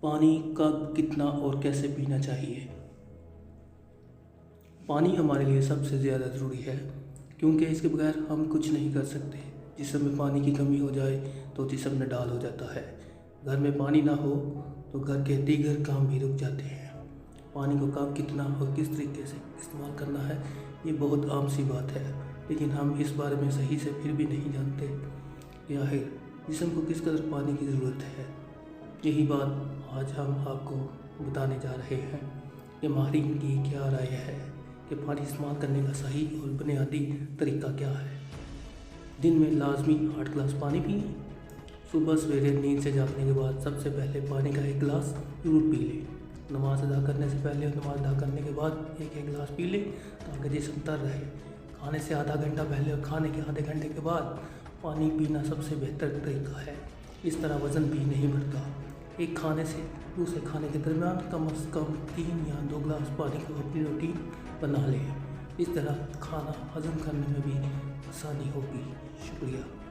پانی کب کتنا اور کیسے پینا چاہیے؟ پانی ہمارے لیے سب سے زیادہ ضروری ہے کیونکہ اس کے بغیر ہم کچھ نہیں کر سکتے۔ جسم میں پانی کی کمی ہو جائے تو جسم میں ڈال ہو جاتا ہے۔ گھر میں پانی نہ ہو تو گھر کے دیگر کام بھی رک جاتے ہیں۔ پانی کو کب کتنا اور کس طریقے سے استعمال کرنا ہے یہ بہت عام سی بات ہے، لیکن ہم اس بارے میں صحیح سے پھر بھی نہیں جانتے کہ آخر جسم کو کس قدر پانی کی ضرورت ہے۔ یہی بات آج ہم آپ کو بتانے جا رہے ہیں کہ ماہرین کی کیا رائے ہے کہ پانی استعمال کرنے کا صحیح اور بنیادی طریقہ کیا ہے۔ دن میں لازمی 8 گلاس پانی پئیں۔ صبح سویرے نیند سے جاگنے کے بعد سب سے پہلے پانی کا 1 گلاس ضرور پی لیں۔ نماز ادا کرنے سے پہلے اور نماز ادا کرنے کے بعد ایک گلاس پی لیں تاکہ جسم تر رہے۔ کھانے سے آدھا گھنٹہ پہلے اور کھانے کے آدھے گھنٹے کے بعد پانی پینا سب سے بہتر طریقہ ہے۔ اس طرح وزن بھی نہیں بڑھتا۔ ایک کھانے سے دوسرے کھانے کے درمیان کم از کم 3 یا 2 گلاس پانی کو اپنی روٹین بنا لیں۔ اس طرح کھانا ہضم کرنے میں بھی آسانی ہوگی۔ شکریہ۔